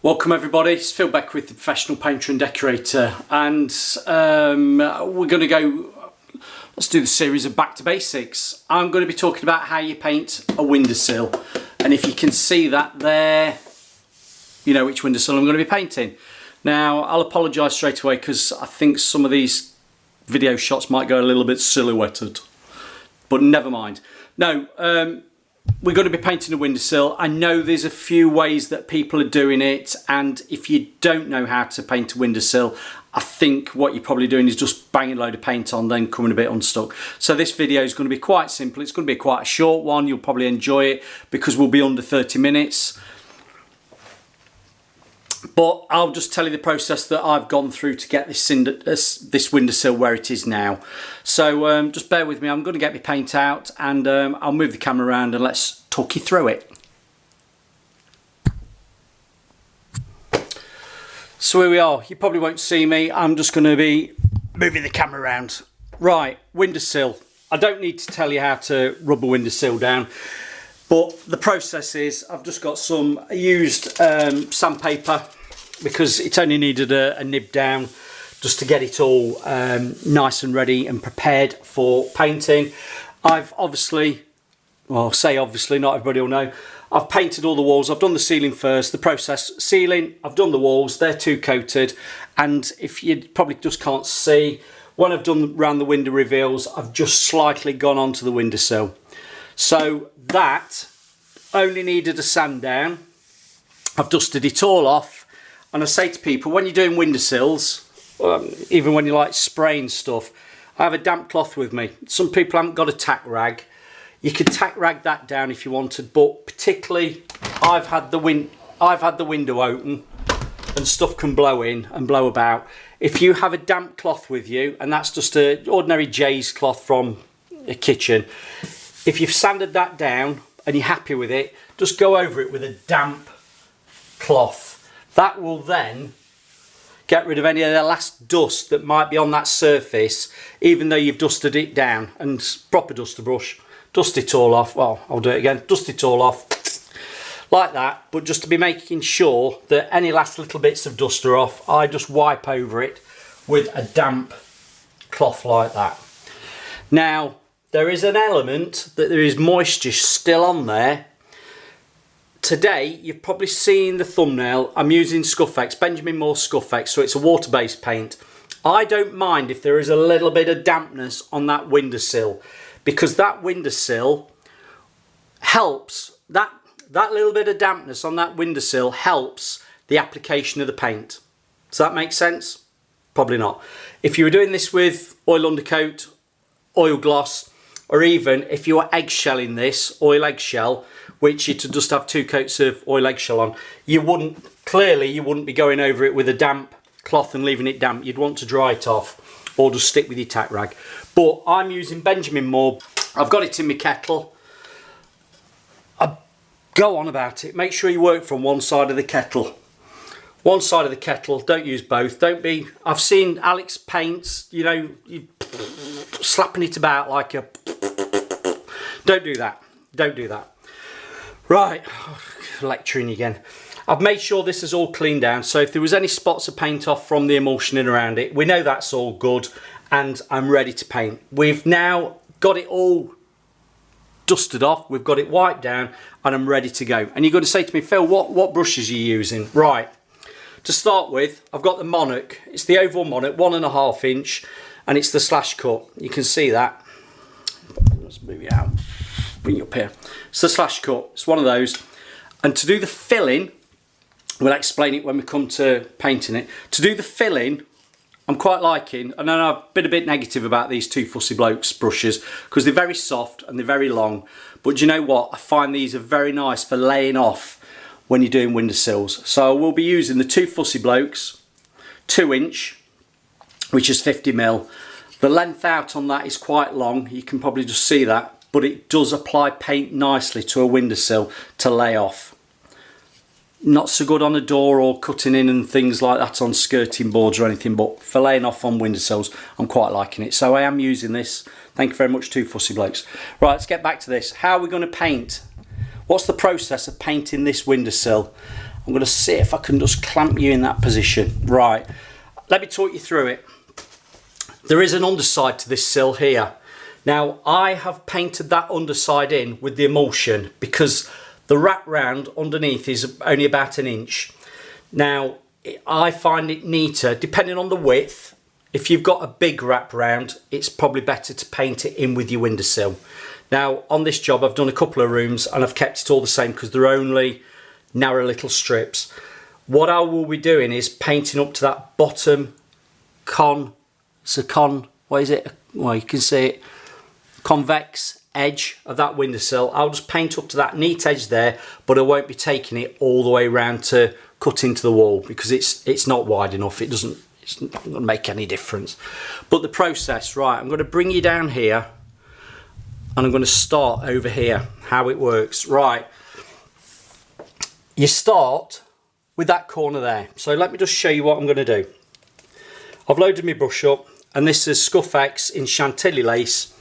Welcome everybody, it's Phil back with the Professional Painter and Decorator, and we're going to go, let's do the series of Back to Basics. I'm going to be talking about how you paint a windowsill, and if you can see that there, you know which windowsill I'm going to be painting. Now I'll apologise straight away because I think some of these video shots might go a little bit silhouetted, but never mind. No, we're going to be painting a windowsill. I know there's a few ways that people are doing it, and if you don't know how to paint a windowsill, I think what you're probably doing is just banging a load of paint on, then coming a bit unstuck. So this video is going to be quite simple. It's going to be quite a short one. You'll probably enjoy it because we'll be under 30 minutes. But I'll just tell you the process that I've gone through to get this windowsill where it is now. So just bear with me. I'm going to get my paint out, and I'll move the camera around and let's talk you through it. So here we are. You probably won't see me. I'm just going to be moving the camera around. Right, windowsill. I don't need to tell you how to rub a windowsill down. But the process is, I've just got some used sandpaper because it only needed a nib down just to get it all nice and ready and prepared for painting. I've obviously, well, say obviously, not everybody will know, I've painted all the walls. I've done the ceiling first, the process ceiling, I've done the walls, they're two coated, and if you probably just can't see, when I've done around the window reveals, I've just slightly gone onto the windowsill. So that only needed a sand down. I've dusted it all off, and I say to people, when you're doing windowsills, even when you like spraying stuff, I have a damp cloth with me. Some people haven't got a tack rag. You could tack rag that down if you wanted, but particularly I've had the window open and stuff can blow in and blow about. If you have a damp cloth with you, and that's just an ordinary Jay's cloth from a kitchen, if you've sanded that down and you're happy with it, just go over it with a damp cloth. That will then get rid of any of the last dust that might be on that surface, even though you've dusted it down. And proper duster brush, dust it all off. Well, I'll do it again. Dust it all off like that, but just to be making sure that any last little bits of dust are off, I just wipe over it with a damp cloth like that. Now, there is an element that there is moisture still on there. Today, you've probably seen the thumbnail. I'm using ScuffX, Benjamin Moore ScuffX, so it's a water-based paint. I don't mind if there is a little bit of dampness on that windowsill, because that windowsill helps, that little bit of dampness on that windowsill helps the application of the paint. Does that make sense? Probably not. If you were doing this with oil undercoat, oil gloss, or even if you were eggshelling this, oil eggshell, which you'd just have two coats of oil eggshell on, you wouldn't be going over it with a damp cloth and leaving it damp. You'd want to dry it off or just stick with your tack rag. But I'm using Benjamin Moore. I've got it in my kettle. Go on about it. Make sure you work from one side of the kettle. One side of the kettle, don't use both. Don't be, I've seen Alex paints, you know, you slapping it about like a, don't do that. Don't do that. Right, lecturing again. I've made sure this is all cleaned down, so if there was any spots of paint off from the emulsioning around it, we know that's all good, and I'm ready to paint. We've now got it all dusted off, we've got it wiped down, and I'm ready to go. And you're going to say to me, Phil, what brushes are you using? Right, to start with, I've got the Monarch. It's the oval Monarch, 1.5 inch, and it's the slash cut. You can see that. Let's move it out. Bring it up here. It's the slash cut. It's one of those. And to do the filling, we'll explain it when we come to painting it. To do the filling, I'm quite liking, and then I've been a bit negative about these Two Fussy Blokes brushes because they're very soft and they're very long. But do you know what? I find these are very nice for laying off when you're doing windowsills. So we'll be using the Two Fussy Blokes 2 inch, which is 50mm. The length out on that is quite long. You can probably just see that. But it does apply paint nicely to a windowsill to lay off. Not so good on a door or cutting in and things like that on skirting boards or anything, but for laying off on windowsills, I'm quite liking it. So I am using this. Thank you very much, Two Fussy Blokes. Right, let's get back to this. How are we going to paint? What's the process of painting this windowsill? I'm going to see if I can just clamp you in that position. Right, let me talk you through it. There is an underside to this sill here. Now I have painted that underside in with the emulsion because the wrap round underneath is only about 1 inch. Now I find it neater depending on the width. If you've got a big wrap round, it's probably better to paint it in with your windowsill. Now on this job I've done a couple of rooms and I've kept it all the same because they're only narrow little strips. What I will be doing is painting up to that bottom what is it? Well, you can see it, convex edge of that windowsill. I'll just paint up to that neat edge there, but I won't be taking it all the way around to cut into the wall because it's not wide enough. It's not going to make any difference. But the process, right, I'm going to bring you down here and I'm going to start over here, how it works. Right, you start with that corner there. So let me just show you what I'm going to do. I've loaded my brush up and this is ScuffX in Chantilly lace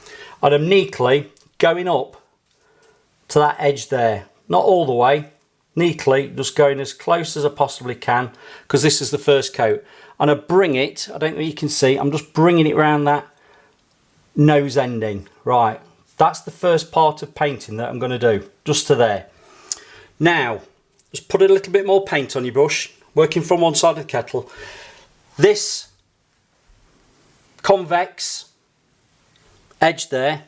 and I'm neatly going up to that edge there. Not all the way, neatly, just going as close as I possibly can because this is the first coat. And I bring it, I don't know if you can see, I'm just bringing it around that nose ending. Right, that's the first part of painting that I'm going to do, just to there. Now, just put a little bit more paint on your brush, working from one side of the kettle. This convex edge there,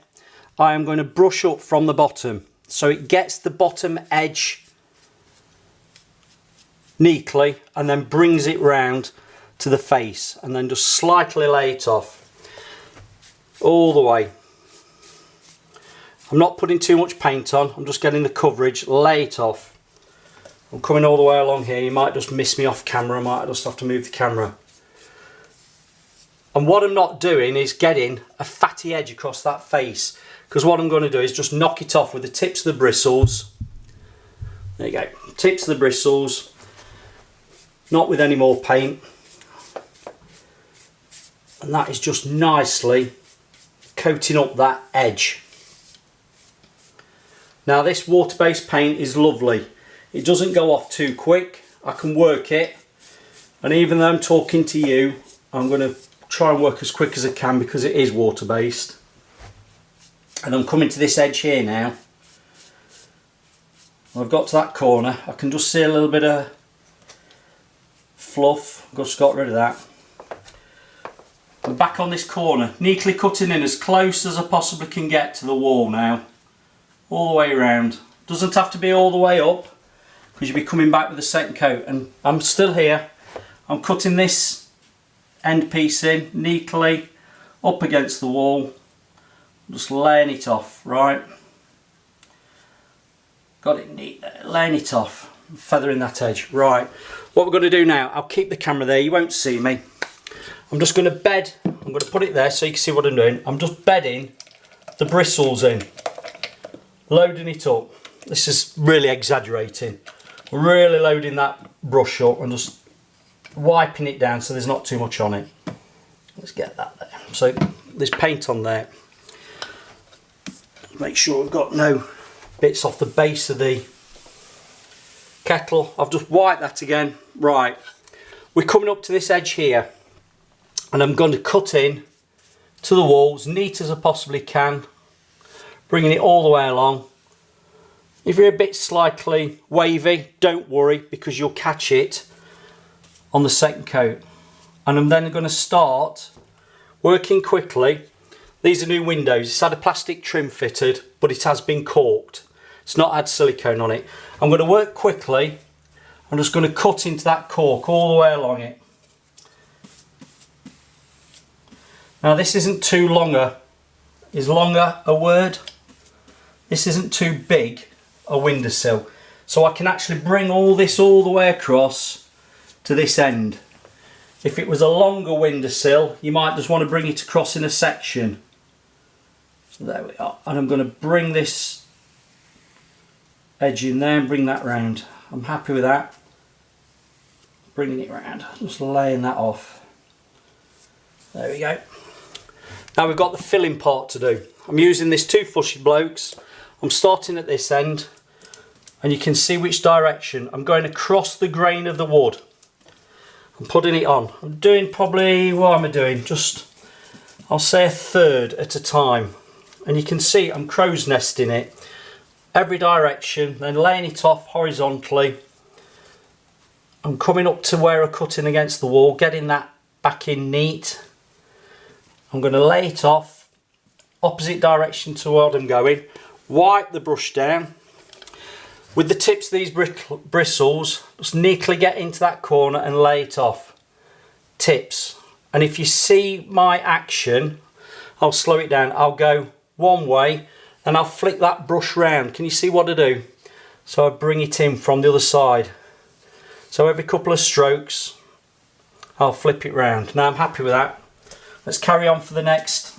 I am going to brush up from the bottom so it gets the bottom edge neatly and then brings it round to the face and then just slightly lay it off all the way. I'm not putting too much paint on, I'm just getting the coverage, lay it off. I'm coming all the way along here, you might just miss me off camera, I might just have to move the camera. And what I'm not doing is getting a fatty edge across that face, because what I'm going to do is just knock it off with the tips of the bristles. There you go, tips of the bristles, not with any more paint. And that is just nicely coating up that edge. Now this water-based paint is lovely. It doesn't go off too quick. I can work it. And even though I'm talking to you, I'm going to try and work as quick as I can because it is water-based. And I'm coming to this edge here now. I've got to that corner. I can just see a little bit of fluff. I've just got rid of that. I'm back on this corner, neatly cutting in as close as I possibly can get to the wall now. All the way around. Doesn't have to be all the way up because you'll be coming back with the second coat. And I'm still here. I'm cutting this end piece in neatly up against the wall. Just laying it off, right? Got it neat there, laying it off. Feathering that edge. Right, what we're going to do now, I'll keep the camera there, you won't see me. I'm just going to bed, I'm going to put it there so you can see what I'm doing. I'm just bedding the bristles in, loading it up. This is really exaggerating. Really loading that brush up and just wiping it down so there's not too much on it. Let's get that there. So there's paint on there. Make sure we've got no bits off the base of the kettle. I've just wiped that again. Right, we're coming up to this edge here. And I'm going to cut in to the wall as neat as I possibly can, bringing it all the way along. If you're a bit slightly wavy, don't worry because you'll catch it on the second coat. And I'm then going to start working quickly. These are new windows. It's had a plastic trim fitted, but it has been caulked. It's not had silicone on it. I'm going to work quickly. I'm just going to cut into that cork all the way along it. Now this isn't too longer. Is longer a word? This isn't too big a windowsill. So I can actually bring all this all the way across to this end. If it was a longer windowsill, you might just want to bring it across in a section. So there we are. And I'm going to bring this edge in there and bring that round. I'm happy with that. Bringing it round, just laying that off. There we go. Now we've got the filling part to do. I'm using this 2 fushy blokes. I'm starting at this end and you can see which direction. I'm going across the grain of the wood. I'm putting it on. I'm doing probably, what am I doing? Just, I'll say a third at a time. And you can see I'm crow's nesting it every direction, then laying it off horizontally. I'm coming up to where I'm cutting against the wall, getting that back in neat. I'm going to lay it off opposite direction to where I'm going. Wipe the brush down. With the tips of these bristles, just neatly get into that corner and lay it off. Tips. And if you see my action, I'll slow it down. I'll go one way and I'll flick that brush round. Can you see what I do? So I bring it in from the other side. So every couple of strokes, I'll flip it round. Now I'm happy with that. Let's carry on for the next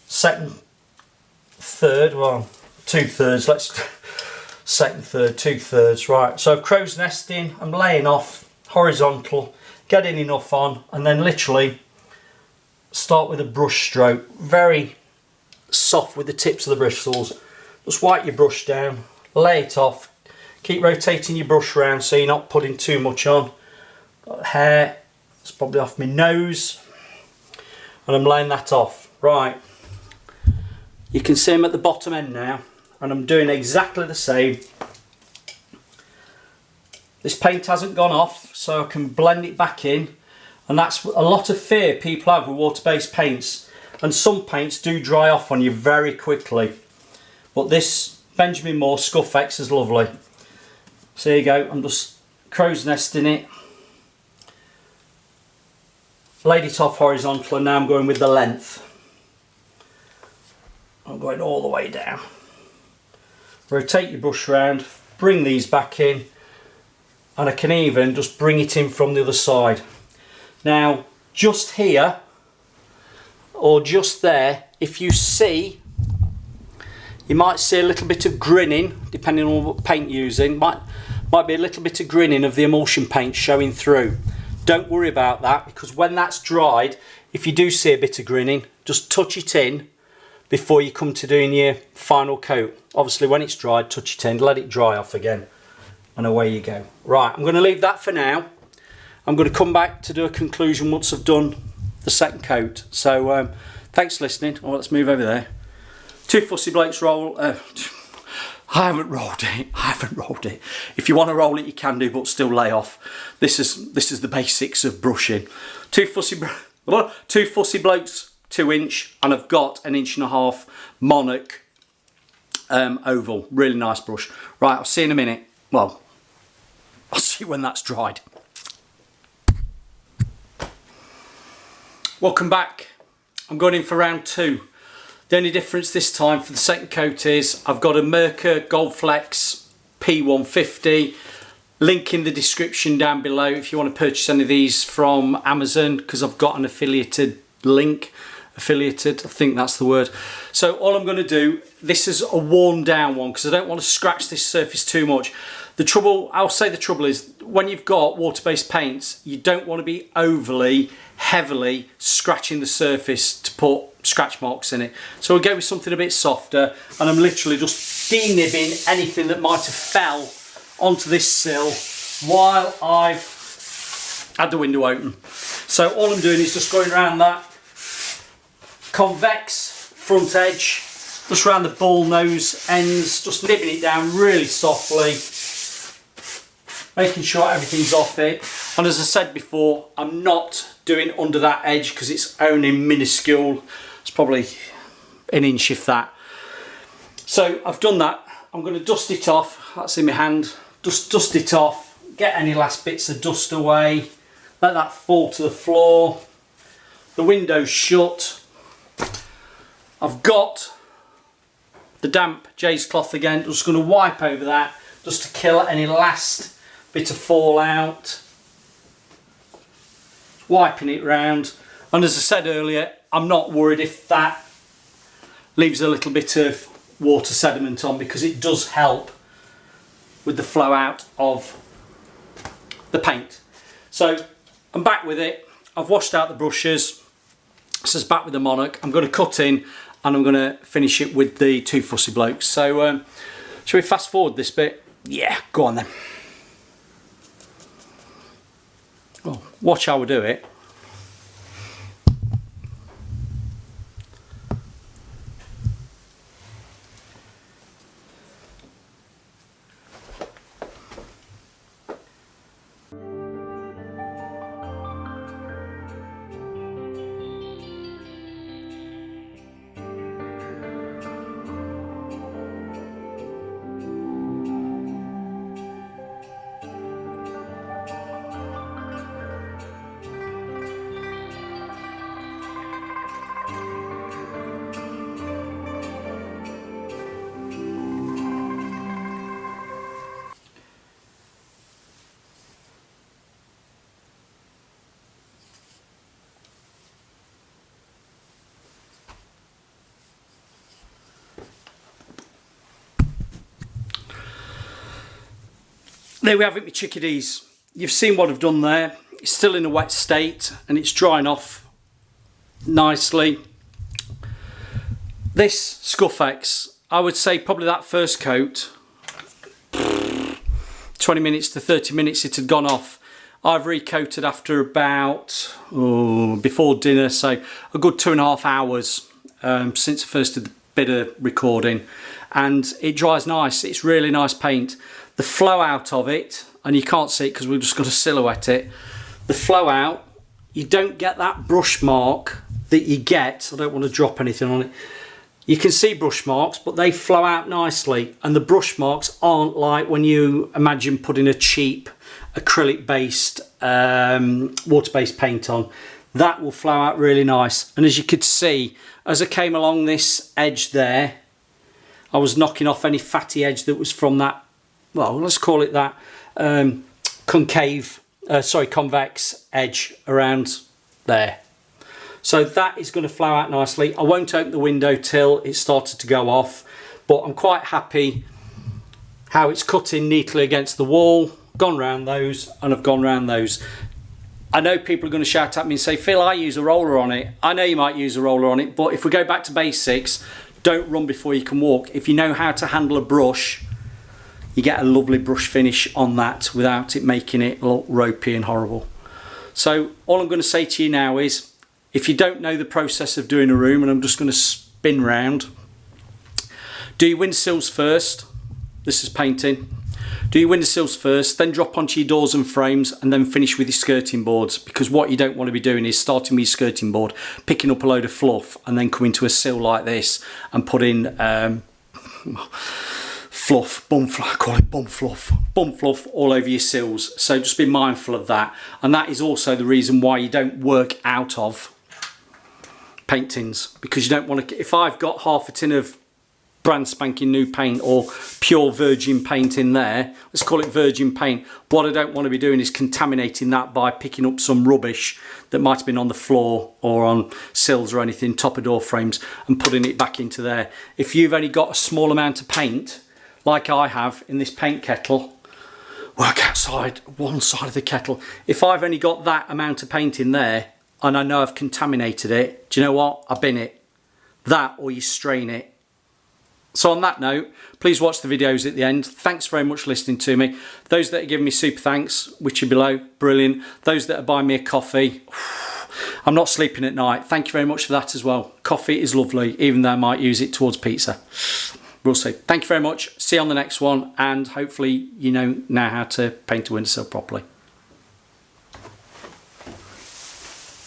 second, third, well, 2/3. Let's second, third, 2/3. Right, so crow's nesting, I'm laying off horizontal, getting enough on, and then literally start with a brush stroke, very soft with the tips of the bristles. Just wipe your brush down, lay it off, keep rotating your brush around so you're not putting too much on. Got hair, it's probably off my nose, and I'm laying that off. Right, you can see I'm at the bottom end now, and I'm doing exactly the same. This paint hasn't gone off, so I can blend it back in, and that's a lot of fear people have with water-based paints, and some paints do dry off on you very quickly, but this Benjamin Moore ScuffX is lovely. So there you go, I'm just crow's nesting it, laid it off horizontal, and now I'm going with the length. I'm going all the way down. Rotate your brush around, bring these back in, and I can even just bring it in from the other side. Now just here or just there, if you see, you might see a little bit of grinning depending on what paint you're using. Might be a little bit of grinning of the emulsion paint showing through. Don't worry about that, because when that's dried, if you do see a bit of grinning, just touch it in before you come to doing your final coat. Obviously when it's dried, touch it in, let it dry off again, and away you go. Right, I'm going to leave that for now. I'm going to come back to do a conclusion once I've done the second coat. So thanks for listening. Oh, let's move over there. Two Fussy Blokes roll. I haven't rolled it. If you want to roll it, you can do, but still lay off. This is the basics of brushing. Two Fussy Blokes 2-inch, and I've got an 1.5" Monarch oval. Really nice brush. Right, I'll see you in a minute. Well, I'll see you when that's dried. Welcome back. I'm going in for round 2. The only difference this time for the second coat is I've got a Mirka Gold Flex P150. Link in the description down below if you want to purchase any of these from Amazon, because I've got an affiliated link. Affiliated, I think that's the word. So all I'm going to do, this is a worn down one because I don't want to scratch this surface too much. I'll say the trouble is, when you've got water-based paints, you don't want to be overly heavily scratching the surface to put scratch marks in it. So we'll go with something a bit softer, and I'm literally just denibbing anything that might have fell onto this sill while I've had the window open. So all I'm doing is just going around that convex front edge, just around the bull nose ends, just nibbing it down really softly, making sure everything's off it. And as I said before, I'm not doing under that edge because it's only minuscule. It's probably an inch if that. So I've done that. I'm going to dust it off. That's in my hand. Just dust it off, get any last bits of dust away, let that fall to the floor. The window's shut. I've got the damp Jay's cloth again. Just going to wipe over that just to kill any last bit of fallout. Wiping it round, and as I said earlier, I'm not worried if that leaves a little bit of water sediment on, because it does help with the flow out of the paint. So I'm back with it. I've washed out the brushes. This is back with the Monarch. I'm going to cut in and I'm going to finish it with the Two Fussy Blokes. So Shall we fast forward this bit? Yeah, go on then. Well, watch how we do it. There we have it, my chickadees. You've seen what I've done there. It's still in a wet state and it's drying off nicely. This ScuffX, I would say probably that first coat, 20 minutes to 30 minutes it had gone off. I've recoated after about, before dinner, so a good 2.5 hours since I first did the bit of recording. And it dries nice, it's really nice paint. The flow out of it, and you can't see it because we've just got to silhouette it, the flow out, you don't get that brush mark that you get. I don't want to drop anything on it. You can see brush marks, but they flow out nicely, and the brush marks aren't like when you imagine putting a cheap acrylic based water based paint on. That will flow out really nice. And as you could see, as I came along this edge there, I was knocking off any fatty edge that was from that, well, let's call it that convex edge around there. So that is going to flow out nicely. I won't open the window till it started to go off, but I'm quite happy how it's cutting neatly against the wall. Gone round those, and I've gone round those. I know people are going to shout at me and say, Phil, I use a roller on it. I know you might use a roller on it, but if we go back to basics, don't run before you can walk. If you know how to handle a brush, you get a lovely brush finish on that without it making it look ropey and horrible. So all I'm going to say to you now is, if you don't know the process of doing a room, and I'm just going to spin round, do your windowsills first. This is painting. Do your windowsills first, then drop onto your doors and frames, and then finish with your skirting boards, because what you don't want to be doing is starting with your skirting board, picking up a load of fluff, and then coming to a sill like this and putting fluff, bum fluff, I call it bum fluff all over your sills. So just be mindful of that. And that is also the reason why you don't work out of paint tins, because you don't want to, if I've got half a tin of brand spanking new paint or pure virgin paint in there, let's call it virgin paint, what I don't want to be doing is contaminating that by picking up some rubbish that might have been on the floor or on sills or anything, top of door frames, and putting it back into there. If you've only got a small amount of paint, like I have in this paint kettle, work outside one side of the kettle, if I've only got that amount of paint in there and I know I've contaminated it, do you know what? I bin it. That, or you strain it. So on that note, please watch the videos at the end. Thanks very much for listening to me. Those that are giving me super thanks, which are below, brilliant. Those that are buying me a coffee, I'm not sleeping at night. Thank you very much for that as well. Coffee is lovely, even though I might use it towards pizza. We'll see. Thank you very much. See you on the next one, and hopefully you know now how to paint a windowsill properly.